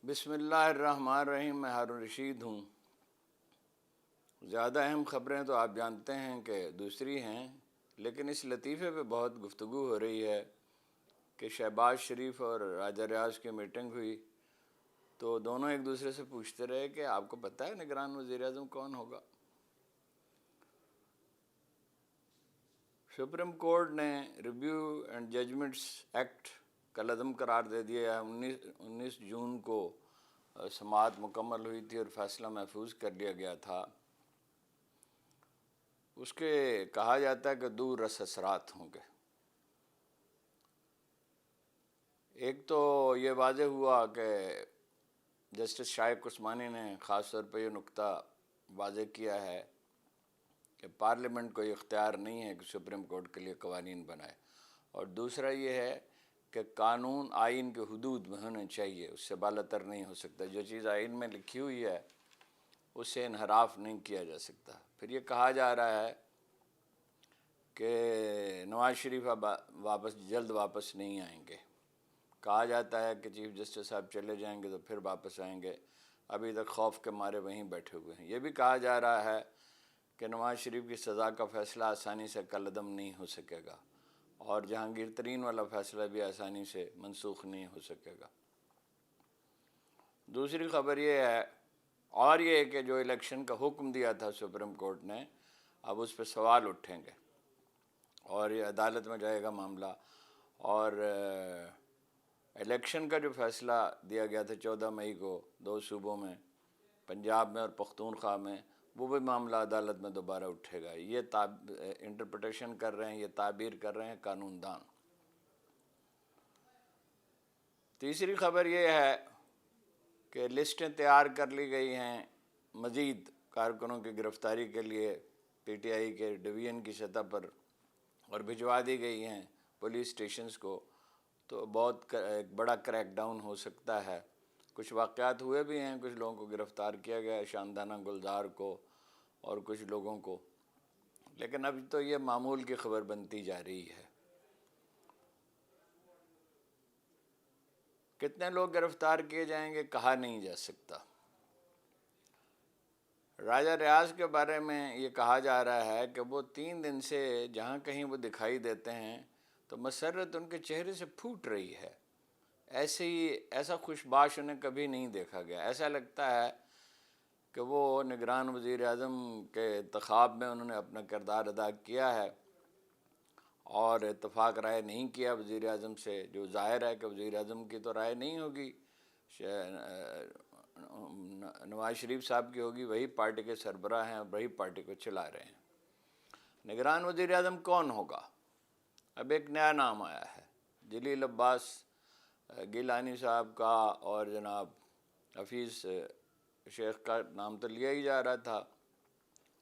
بسم اللہ الرحمن الرحیم۔ میں ہارون رشید ہوں۔ زیادہ اہم خبریں تو آپ جانتے ہیں کہ دوسری ہیں، لیکن اس لطیفے پہ بہت گفتگو ہو رہی ہے کہ شہباز شریف اور راجہ ریاض کی میٹنگ ہوئی تو دونوں ایک دوسرے سے پوچھتے رہے کہ آپ کو پتہ ہے نگران وزیر اعظم کون ہوگا۔ سپریم کورٹ نے ریویو اینڈ ججمنٹس ایکٹ کالعدم قرار دے دیا ہے۔ 19 جون کو سماعت مکمل ہوئی تھی اور فیصلہ محفوظ کر لیا گیا تھا۔ اس کے کہا جاتا ہے کہ دور رس اثرات ہوں گے۔ ایک تو یہ واضح ہوا کہ جسٹس شائق عثمانی نے خاص طور پہ یہ نقطہ واضح کیا ہے کہ پارلیمنٹ کو یہ اختیار نہیں ہے کہ سپریم کورٹ کے لیے قوانین بنائے، اور دوسرا یہ ہے کہ قانون آئین کے حدود میں ہونے چاہیے، اس سے بالاتر نہیں ہو سکتا۔ جو چیز آئین میں لکھی ہوئی ہے اس سے انحراف نہیں کیا جا سکتا۔ پھر یہ کہا جا رہا ہے کہ نواز شریف اب جلد واپس نہیں آئیں گے۔ کہا جاتا ہے کہ چیف جسٹس صاحب چلے جائیں گے تو پھر واپس آئیں گے، ابھی تک خوف کے مارے وہیں بیٹھے ہوئے ہیں۔ یہ بھی کہا جا رہا ہے کہ نواز شریف کی سزا کا فیصلہ آسانی سے کالعدم نہیں ہو سکے گا، اور جہانگیر ترین والا فیصلہ بھی آسانی سے منسوخ نہیں ہو سکے گا۔ دوسری خبر یہ ہے، اور یہ کہ جو الیکشن کا حکم دیا تھا سپریم کورٹ نے، اب اس پہ سوال اٹھیں گے اور یہ عدالت میں جائے گا معاملہ۔ اور الیکشن کا جو فیصلہ دیا گیا تھا 14 مئی کو 2 صوبوں میں، پنجاب میں اور پختونخوا میں، وہ بھی معاملہ عدالت میں دوبارہ اٹھے گا۔ یہ انٹرپریٹیشن کر رہے ہیں، یہ تعبیر کر رہے ہیں قانون دان۔ تیسری خبر یہ ہے کہ لسٹیں تیار کر لی گئی ہیں مزید کارکنوں کی گرفتاری کے لیے پی ٹی آئی کے ڈویژن کی سطح پر، اور بھجوا دی گئی ہیں پولیس اسٹیشنز کو۔ تو بہت ایک بڑا کریک ڈاؤن ہو سکتا ہے۔ کچھ واقعات ہوئے بھی ہیں، کچھ لوگوں کو گرفتار کیا گیا ہے، شاندانہ گلزار کو اور کچھ لوگوں کو، لیکن اب تو یہ معمول کی خبر بنتی جا رہی ہے۔ کتنے لوگ گرفتار کیے جائیں گے کہا نہیں جا سکتا۔ راجہ ریاض کے بارے میں یہ کہا جا رہا ہے کہ وہ 3 دن سے جہاں کہیں وہ دکھائی دیتے ہیں تو مسرت ان کے چہرے سے پھوٹ رہی ہے۔ ایسا خوشباش انہیں کبھی نہیں دیکھا گیا۔ ایسا لگتا ہے کہ وہ نگران وزیر اعظم کے انتخاب میں انہوں نے اپنا کردار ادا کیا ہے اور اتفاق رائے نہیں کیا وزیر اعظم سے، جو ظاہر ہے کہ وزیر اعظم کی تو رائے نہیں ہوگی، نواز شریف صاحب کی ہوگی۔ وہی پارٹی کے سربراہ ہیں، وہی پارٹی کو چلا رہے ہیں۔ نگران وزیر اعظم کون ہوگا؟ اب ایک نیا نام آیا ہے، جلیل عباس گیلانی صاحب کا، اور جناب حفیظ شیخ کا نام تو لیا ہی جا رہا تھا،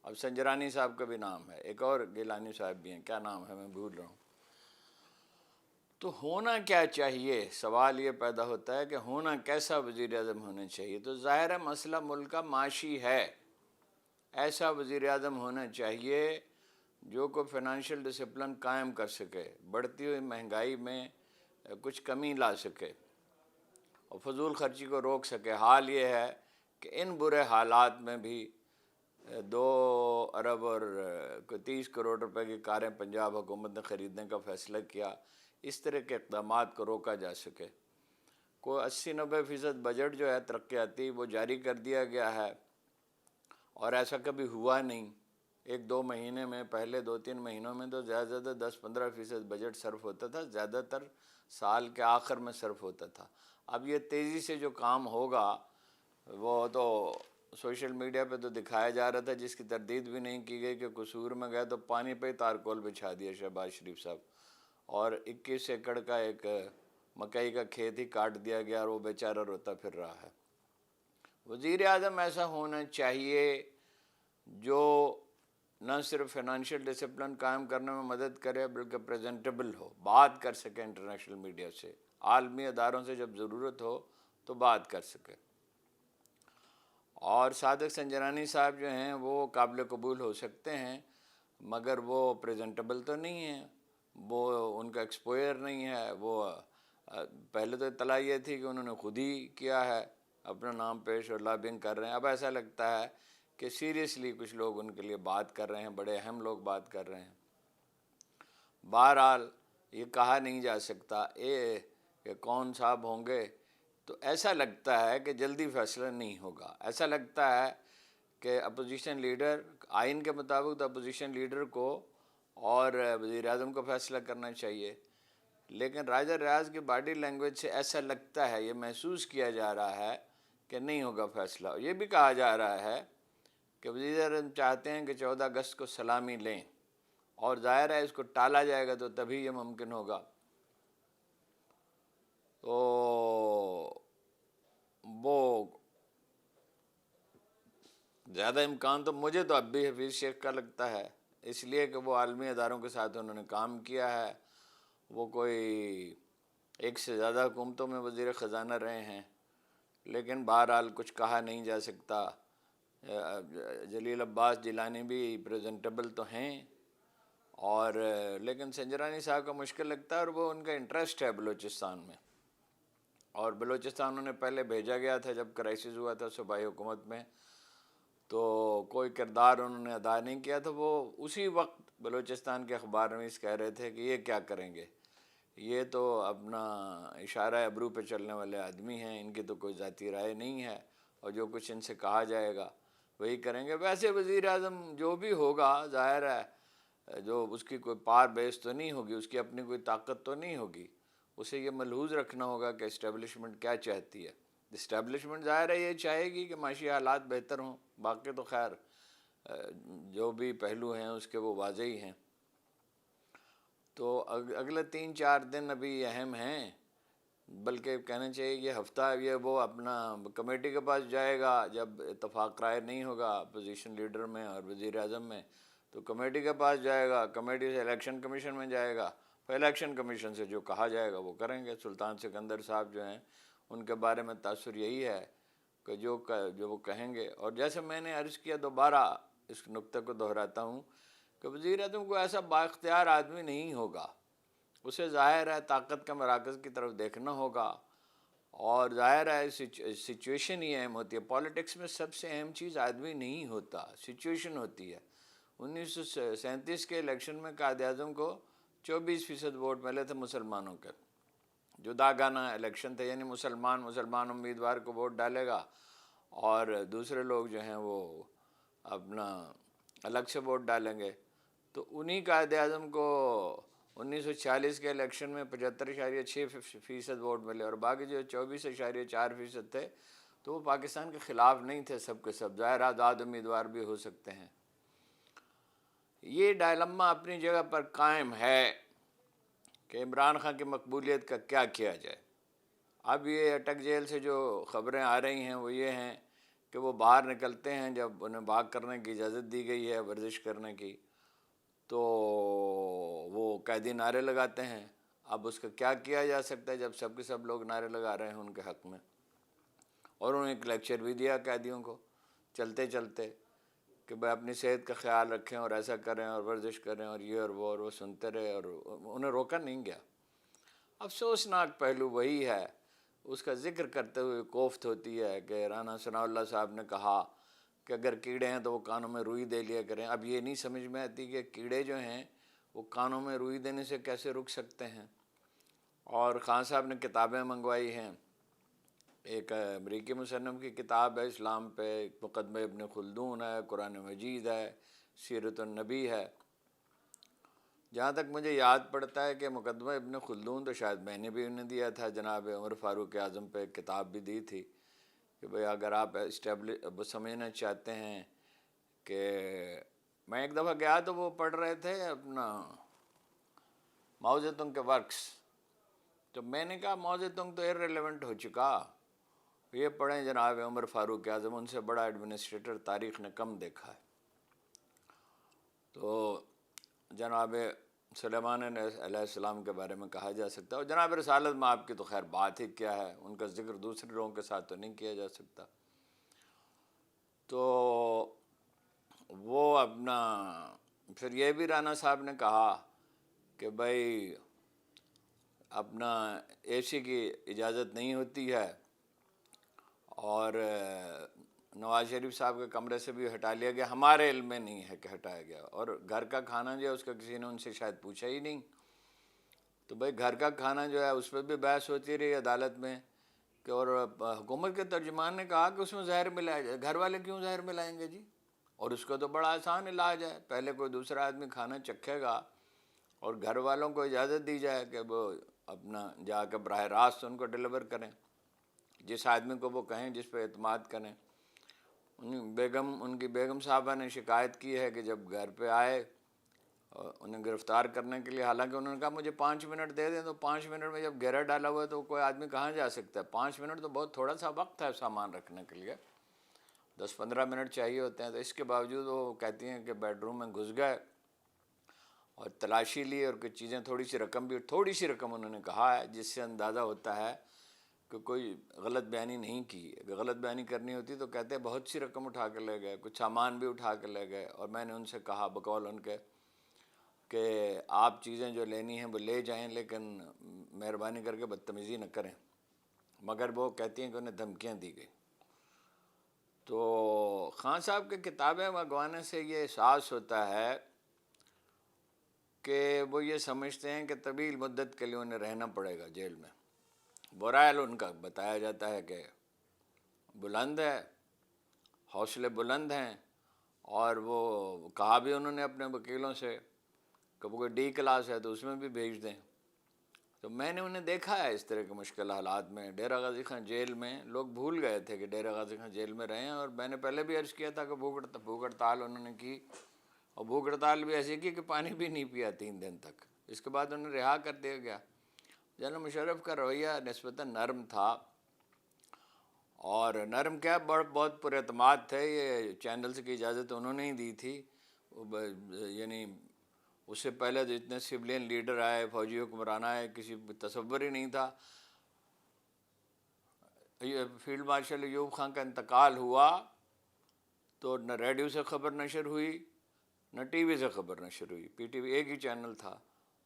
اب سنجرانی صاحب کا بھی نام ہے، ایک اور گیلانی صاحب بھی ہیں، کیا نام ہے میں بھول رہا ہوں۔ تو ہونا کیا چاہیے؟ سوال یہ پیدا ہوتا ہے کہ ہونا کیسا وزیر اعظم ہونا چاہیے؟ تو ظاہر ہے مسئلہ ملک کا معاشی ہے۔ ایسا وزیر اعظم ہونا چاہیے جو کوئی فائنینشیل ڈسپلن قائم کر سکے، بڑھتی ہوئی مہنگائی میں کچھ کمی لا سکے اور فضول خرچی کو روک سکے۔ حال یہ ہے کہ ان برے حالات میں بھی 2 ارب اور 30 کروڑ روپے کی کاریں پنجاب حکومت نے خریدنے کا فیصلہ کیا۔ اس طرح کے اقدامات کو روکا جا سکے۔ کوئی 80-90% بجٹ جو ہے ترقیاتی وہ جاری کر دیا گیا ہے، اور ایسا کبھی ہوا نہیں۔ 1-2 مہینے میں، پہلے 2-3 مہینوں میں تو زیادہ سے زیادہ 10-15% بجٹ صرف ہوتا تھا، زیادہ تر سال کے آخر میں صرف ہوتا تھا۔ اب یہ تیزی سے جو کام ہوگا وہ تو سوشل میڈیا پہ تو دکھایا جا رہا تھا، جس کی تردید بھی نہیں کی گئی کہ قصور میں گئے تو پانی پہ ہی تارکول بچھا دیا شہباز شریف صاحب، اور 21 ایکڑ کا ایک مکئی کا کھیت ہی کاٹ دیا گیا، اور وہ بیچارہ روتا پھر رہا ہے۔ وزیر اعظم ایسا ہونا چاہیے جو نہ صرف فائنینشیل ڈسپلن قائم کرنے میں مدد کرے بلکہ پریزنٹیبل ہو، بات کر سکے انٹرنیشنل میڈیا سے، عالمی اداروں سے جب ضرورت ہو تو بات کر سکے۔ اور صادق سنجرانی صاحب جو ہیں وہ قابل قبول ہو سکتے ہیں، مگر وہ پریزنٹیبل تو نہیں ہیں، وہ ان کا ایکسپوئر نہیں ہے۔ وہ پہلے تو اطلاع یہ تھی کہ انہوں نے خود ہی کیا ہے اپنا نام پیش اور لابنگ کر رہے ہیں. اب ایسا لگتا ہے کہ سیریسلی کچھ لوگ ان کے لیے بات کر رہے ہیں، بڑے اہم لوگ بات کر رہے ہیں. بہرحال یہ کہا نہیں جا سکتا کہ کون صاحب ہوں گے. تو ایسا لگتا ہے کہ جلدی فیصلہ نہیں ہوگا. ایسا لگتا ہے کہ اپوزیشن لیڈر، آئین کے مطابق تو اپوزیشن لیڈر کو اور وزیر اعظم کو فیصلہ کرنا چاہیے، لیکن راجہ ریاض کی باڈی لینگویج سے ایسا لگتا ہے، یہ محسوس کیا جا رہا ہے کہ نہیں ہوگا فیصلہ. یہ بھی کہا جا رہا ہے کہ وزیر اعظم چاہتے ہیں کہ 14 اگست کو سلامی لیں، اور ظاہر ہے اس کو ٹالا جائے گا تو تبھی یہ ممکن ہوگا. تو وہ زیادہ امکان تو مجھے تو اب بھی حفیظ شیخ کا لگتا ہے، اس لیے کہ وہ عالمی اداروں کے ساتھ انہوں نے کام کیا ہے. وہ کوئی ایک سے زیادہ حکومتوں میں وزیر خزانہ رہے ہیں، لیکن بہرحال کچھ کہا نہیں جا سکتا. جلیل عباس جیلانی بھی پریزنٹیبل تو ہیں، اور لیکن سنجرانی صاحب کا مشکل لگتا ہے، اور وہ ان کا انٹرسٹ ہے بلوچستان میں. اور بلوچستان انہیں پہلے بھیجا گیا تھا جب کرائسس ہوا تھا صوبائی حکومت میں، تو کوئی کردار انہوں نے ادا نہیں کیا. تو وہ اسی وقت بلوچستان کے اخبار نویس کہہ رہے تھے کہ یہ کیا کریں گے، یہ تو اپنا اشارہ ابرو پہ چلنے والے آدمی ہیں، ان کی تو کوئی ذاتی رائے نہیں ہے، اور جو کچھ ان سے کہا جائے گا وہی کریں گے. ویسے وزیر اعظم جو بھی ہوگا، ظاہر ہے جو اس کی کوئی پار بیس تو نہیں ہوگی، اس کی اپنی کوئی طاقت تو نہیں ہوگی. اسے یہ ملحوظ رکھنا ہوگا کہ اسٹیبلشمنٹ کیا چاہتی ہے. اسٹیبلشمنٹ ظاہر ہے یہ چاہے گی کہ معاشی حالات بہتر ہوں، باقی تو خیر جو بھی پہلو ہیں اس کے وہ واضح ہی ہیں. تو اگلے 3-4 دن ابھی اہم ہیں، بلکہ کہنا چاہیے یہ ہفتہ یہ وہ اپنا کمیٹی کے پاس جائے گا. جب اتفاق رائے نہیں ہوگا اپوزیشن لیڈر میں اور وزیر اعظم میں تو کمیٹی کے پاس جائے گا، کمیٹی سے الیکشن کمیشن میں جائے گا، پھر الیکشن کمیشن سے جو کہا جائے گا وہ کریں گے. سلطان سکندر صاحب جو ہیں ان کے بارے میں تاثر یہی ہے کہ جو وہ کہیں گے. اور جیسے میں نے عرض کیا، دوبارہ اس نقطے کو دہراتا ہوں کہ وزیر اعظم کو ایسا با اختیار آدمی نہیں ہوگا. اسے ظاہر ہے طاقت کے مراکز کی طرف دیکھنا ہوگا، اور ظاہر ہے سچویشن ہی اہم ہوتی ہے. پالیٹکس میں سب سے اہم چیز آدمی نہیں ہوتا، سچویشن ہوتی ہے. 1937 کے الیکشن میں قائد اعظم کو 24% ووٹ ملے تھے مسلمانوں کے. جداگانہ الیکشن تھے، یعنی مسلمان امیدوار کو ووٹ ڈالے گا اور دوسرے لوگ جو ہیں وہ اپنا الگ سے ووٹ ڈالیں گے. تو انہی قائد اعظم کو 1946 کے الیکشن میں 75.6% ووٹ ملے، اور باقی جو 24.4% تھے تو وہ پاکستان کے خلاف نہیں تھے. سب کے سب ظاہر آزاد امیدوار بھی ہو سکتے ہیں. یہ ڈائلما اپنی جگہ پر قائم ہے کہ عمران خان کی مقبولیت کا کیا کیا جائے. اب یہ اٹک جیل سے جو خبریں آ رہی ہیں وہ یہ ہیں کہ وہ باہر نکلتے ہیں جب انہیں بھاگ کرنے کی اجازت دی گئی ہے، ورزش کرنے کی، تو وہ قیدی نعرے لگاتے ہیں. اب اس کا کیا کیا جا سکتا ہے جب سب کے سب لوگ نعرے لگا رہے ہیں ان کے حق میں. اور انہوں نے ایک لیکچر بھی دیا قیدیوں کو چلتے چلتے کہ بھائی اپنی صحت کا خیال رکھیں اور ایسا کریں اور ورزش کریں اور یہ اور وہ سنتے رہے، اور انہیں روکا نہیں گیا. افسوسناک پہلو وہی ہے، اس کا ذکر کرتے ہوئے کوفت ہوتی ہے کہ رانا ثناء اللہ صاحب نے کہا کہ اگر کیڑے ہیں تو وہ کانوں میں روئی دے لیا کریں. اب یہ نہیں سمجھ میں آتی کہ کیڑے جو ہیں وہ کانوں میں روئی دینے سے کیسے رک سکتے ہیں. اور خان صاحب نے کتابیں منگوائی ہیں، ایک امریکی مصنف کی کتاب ہے اسلام پہ، مقدمہ ابن خلدون ہے، قرآن مجید ہے، سیرت النبی ہے. جہاں تک مجھے یاد پڑتا ہے کہ مقدمہ ابن خلدون تو شاید میں نے بھی انہیں دیا تھا، جناب عمر فاروق اعظم پہ ایک کتاب بھی دی تھی کہ بھئی اگر آپ سمجھنا چاہتے ہیں کہ میں ایک دفعہ گیا تو وہ پڑھ رہے تھے اپنا ماؤ زیدونگ کے ورکس، تو میں نے کہا ماؤ زیدونگ تو ایرریلیونٹ ہو چکا، یہ پڑھیں جناب عمر فاروق اعظم، ان سے بڑا ایڈمنسٹریٹر تاریخ نے کم دیکھا ہے. تو جناب سلیمان علیہ السلام کے بارے میں کہا جا سکتا ہے، اور جناب رسالت میں آپ کی تو خیر بات ہی کیا ہے، ان کا ذکر دوسرے لوگوں کے ساتھ تو نہیں کیا جا سکتا. تو وہ اپنا پھر یہ بھی رانا صاحب نے کہا کہ بھائی اپنا اے سی کی اجازت نہیں ہوتی ہے، اور نواز شریف صاحب کے کمرے سے بھی ہٹا لیا گیا، ہمارے علم میں نہیں ہے کہ ہٹایا گیا، اور گھر کا کھانا جو ہے اس کا کسی نے ان سے شاید پوچھا ہی نہیں۔ تو بھائی گھر کا کھانا جو ہے اس پہ بھی بحث ہوتی رہی عدالت میں کہ، اور حکومت کے ترجمان نے کہا کہ اس میں زہر ملایا جائے، گھر والے کیوں زہر ملائیں گے جی؟ اور اس کا تو بڑا آسان علاج ہے، پہلے کوئی دوسرا آدمی کھانا چکھے گا اور گھر والوں کو اجازت دی جائے کہ وہ اپنا جا کے براہ راست ان کو ڈیلیور کریں، جس آدمی کو وہ کہیں، جس پہ اعتماد کریں۔ ان کی بیگم صاحبہ نے شکایت کی ہے کہ جب گھر پہ آئے انہیں گرفتار کرنے کے لیے، حالانکہ انہوں نے کہا مجھے 5 منٹ دے دیں، تو 5 منٹ میں جب گھیرا ڈالا ہوا ہے تو کوئی آدمی کہاں جا سکتا ہے؟ 5 منٹ تو بہت تھوڑا سا وقت ہے سامان رکھنے کے لیے، 10-15 منٹ چاہیے ہوتے ہیں۔ تو اس کے باوجود وہ کہتی ہیں کہ بیڈ روم میں گھس گئے اور تلاشی لی، اور کچھ چیزیں، تھوڑی سی رقم انہوں نے کہا ہے، جس سے اندازہ ہوتا ہے کہ کوئی غلط بیانی نہیں کی۔ اگر غلط بیانی کرنی ہوتی تو کہتے ہیں بہت سی رقم اٹھا کے لے گئے، کچھ سامان بھی اٹھا کے لے گئے، اور میں نے ان سے کہا بقول ان کے کہ آپ چیزیں جو لینی ہیں وہ لے جائیں، لیکن مہربانی کر کے بدتمیزی نہ کریں، مگر وہ کہتی ہیں کہ انہیں دھمکیاں دی گئی۔ تو خان صاحب کی کتابیں منگوانے سے یہ احساس ہوتا ہے کہ وہ یہ سمجھتے ہیں کہ طویل مدت کے لیے انہیں رہنا پڑے گا جیل میں۔ برائل ان کا بتایا جاتا ہے کہ بلند ہے، حوصلے بلند ہیں، اور وہ کہا بھی انہوں نے اپنے وکیلوں سے کہ وہ کوئی ڈی کلاس ہے تو اس میں بھی بھیج دیں۔ تو میں نے انہیں دیکھا ہے اس طرح کے مشکل حالات میں۔ ڈیرہ غازی خان جیل میں لوگ بھول گئے تھے کہ ڈیرہ غازی خان جیل میں رہے ہیں، اور میں نے پہلے بھی عرض کیا تھا کہ بھوک ہڑتال انہوں نے کی، اور بھوک ہڑتال بھی ایسی کی کہ پانی بھی نہیں پیا 3 دن تک۔ اس کے بعد انہیں رہا کر دیا گیا۔ جنرل مشرف کا رویہ نسبتاً نرم تھا، اور نرم کیا بہت پر اعتماد تھے۔ یہ چینلز کی اجازت انہوں نے ہی دی تھی، یعنی اس سے پہلے جو اتنے سویلین لیڈر آئے، فوجی حکمران آئے، کسی تصور ہی نہیں تھا۔ فیلڈ مارشل ایوب خان کا انتقال ہوا تو نہ ریڈیو سے خبر نشر ہوئی، نہ ٹی وی سے خبر نشر ہوئی، پی ٹی وی ایک ہی چینل تھا۔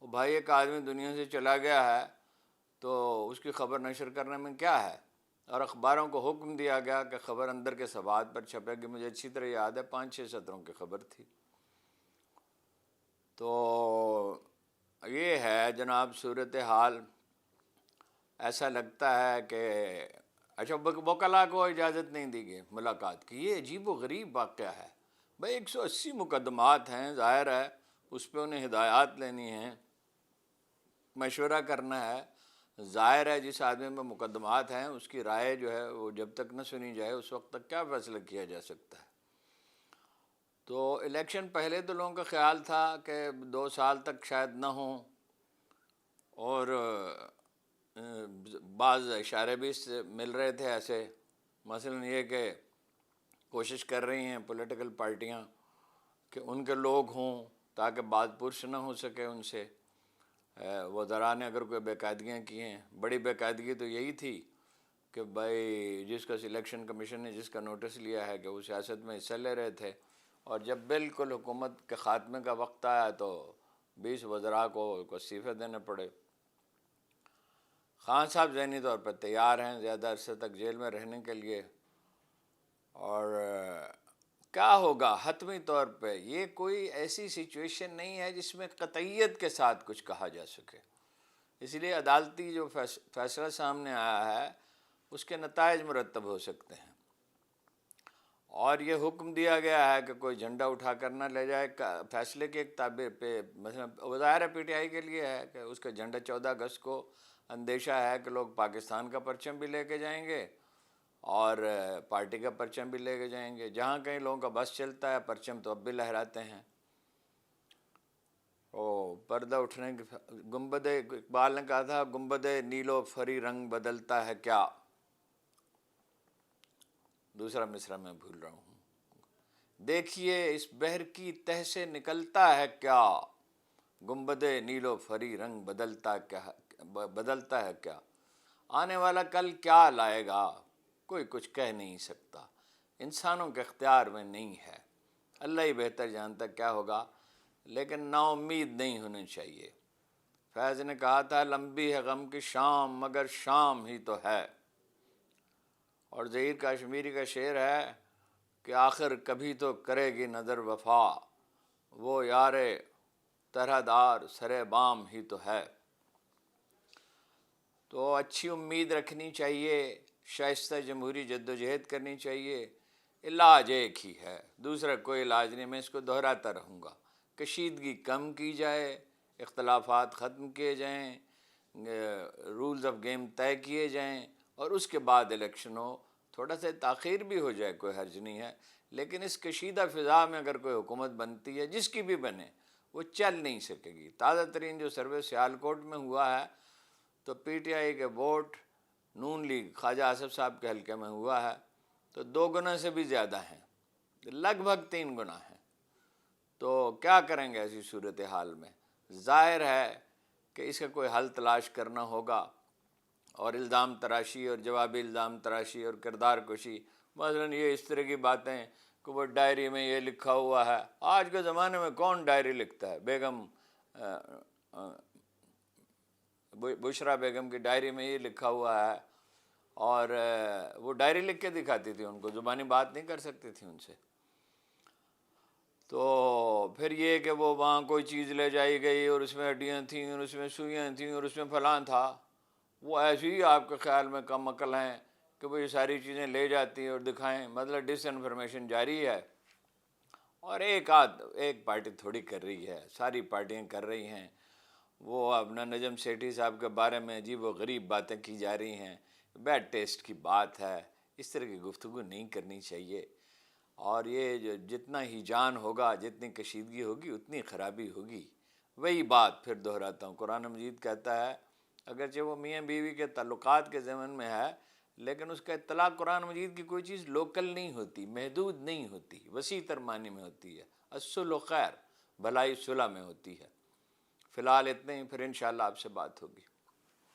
وہ بھائی ایک آدمی دنیا سے چلا گیا ہے تو اس کی خبر نشر کرنے میں کیا ہے؟ اور اخباروں کو حکم دیا گیا کہ خبر اندر کے صفحات پر چھپے گی۔ مجھے اچھی طرح یاد ہے 5-6 سطروں کی خبر تھی۔ تو یہ ہے جناب صورتحال۔ ایسا لگتا ہے کہ اچھا وکلاء کو اجازت نہیں دی گئی ملاقات کی، یہ عجیب و غریب واقعہ ہے۔ بھائی 180 مقدمات ہیں، ظاہر ہے اس پہ انہیں ہدایات لینی ہیں، مشورہ کرنا ہے۔ ظاہر ہے جس آدمی میں مقدمات ہیں اس کی رائے جو ہے وہ جب تک نہ سنی جائے اس وقت تک کیا فیصلہ کیا جا سکتا ہے؟ تو الیکشن پہلے تو لوگوں کا خیال تھا کہ 2 سال تک شاید نہ ہوں، اور بعض اشارے بھی اس سے مل رہے تھے ایسے، مثلا یہ کہ کوشش کر رہی ہیں پولیٹیکل پارٹیاں کہ ان کے لوگ ہوں تاکہ بات پرس نہ ہو سکے ان سے۔ وزراء نے اگر کوئی بے قاعدگیاں کی ہیں، بڑی بے قاعدگی تو یہی تھی کہ بھائی جس کا الیکشن کمیشن نے جس کا نوٹس لیا ہے کہ وہ سیاست میں حصہ لے رہے تھے، اور جب بالکل حکومت کے خاتمے کا وقت آیا تو 20 وزراء کو استعفے دینے پڑے۔ خان صاحب ذہنی طور پر تیار ہیں زیادہ عرصے تک جیل میں رہنے کے لیے، اور کیا ہوگا حتمی طور پہ یہ کوئی ایسی سچویشن نہیں ہے جس میں قطعیت کے ساتھ کچھ کہا جا سکے، اس لیے عدالتی جو فیصلہ سامنے آیا ہے اس کے نتائج مرتب ہو سکتے ہیں۔ اور یہ حکم دیا گیا ہے کہ کوئی جھنڈا اٹھا کر نہ لے جائے، فیصلے کے ایک تعبیر پہ مثلا ظاہر پی ٹی آئی کے لیے ہے کہ اس کا جھنڈا 14 اگست کو اندیشہ ہے کہ لوگ پاکستان کا پرچم بھی لے کے جائیں گے اور پارٹی کا پرچم بھی لے کے جائیں گے۔ جہاں کہیں لوگوں کا بس چلتا ہے پرچم تو اب بھی لہراتے ہیں۔ پردہ اٹھنے کے گنبد، اقبال نے کہا تھا گنبد نیلو فری رنگ بدلتا ہے کیا، دوسرا مصرع میں بھول رہا ہوں، دیکھیے اس بحر کی تہ سے نکلتا ہے کیا، گنبد نیلو فری رنگ بدلتا ہے کیا، آنے والا کل کیا لائے گا کوئی کچھ کہہ نہیں سکتا، انسانوں کے اختیار میں نہیں ہے، اللہ ہی بہتر جانتا کیا ہوگا، لیکن نا امید نہیں ہونی چاہیے۔ فیض نے کہا تھا لمبی ہے غم کی شام مگر شام ہی تو ہے، اور ظہیر کاشمیری کا شعر ہے کہ آخر کبھی تو کرے گی نظر وفا، وہ یار طرح دار سر بام ہی تو ہے۔ تو اچھی امید رکھنی چاہیے، شائستہ جمہوری جدوجہد کرنی چاہیے۔ علاج ایک ہی ہے، دوسرا کوئی علاج نہیں، میں اس کو دہراتا رہوں گا۔ کشیدگی کم کی جائے، اختلافات ختم کیے جائیں، رولز آف گیم طے کیے جائیں، اور اس کے بعد الیکشن ہو۔ تھوڑا سا تاخیر بھی ہو جائے کوئی حرج نہیں ہے، لیکن اس کشیدہ فضا میں اگر کوئی حکومت بنتی ہے، جس کی بھی بنے، وہ چل نہیں سکے گی۔ تازہ ترین جو سروے سیالکوٹ میں ہوا ہے، تو پی ٹی آئی کے ووٹ نون لیگ خواجہ آصف صاحب کے حلقے میں ہوا ہے تو 2 گنا سے بھی زیادہ ہیں، لگ بھگ 3 گنا ہیں۔ تو کیا کریں گے ایسی صورتحال میں؟ ظاہر ہے کہ اس کا کوئی حل تلاش کرنا ہوگا، اور الزام تراشی اور جوابی الزام تراشی اور کردار کشی، مثلاً یہ اس طرح کی باتیں کہ وہ ڈائری میں یہ لکھا ہوا ہے۔ آج کے زمانے میں کون ڈائری لکھتا ہے؟ بیگم بشرا بیگم کی ڈائری میں یہ لکھا ہوا ہے، اور وہ ڈائری لکھ کے دکھاتی تھی، ان کو زبانی بات نہیں کر سکتی تھی ان سے۔ تو پھر یہ کہ وہ وہاں کوئی چیز لے جائی گئی اور اس میں ہڈیاں تھیں اور اس میں سوئیاں تھیں اور اس میں فلاں تھا، وہ ایسے ہی آپ کے خیال میں کم عقل ہیں کہ وہ یہ ساری چیزیں لے جاتی ہیں اور دکھائیں، مطلب ڈس انفارمیشن جاری ہے۔ اور ایک پارٹی تھوڑی کر رہی ہے، ساری پارٹیاں کر رہی ہیں۔ وہ اپنا نجم سیٹھی صاحب کے بارے میں عجیب و غریب باتیں کی جا رہی ہیں، بیڈ ٹیسٹ کی بات ہے، اس طرح کی گفتگو نہیں کرنی چاہیے۔ اور یہ جتنا ہی جان ہوگا، جتنی کشیدگی ہوگی، اتنی خرابی ہوگی۔ وہی بات پھر دہراتا ہوں، قرآن مجید کہتا ہے، اگرچہ وہ میاں بیوی کے تعلقات کے ضمن میں ہے، لیکن اس کا اطلاق قرآن مجید کی کوئی چیز لوکل نہیں ہوتی، محدود نہیں ہوتی، وسیع تر معنی میں ہوتی ہے۔ الصلح خیر، بھلائی صلح میں ہوتی ہے۔ فی الحال اتنے ہی، پھر انشاءاللہ آپ سے بات ہوگی۔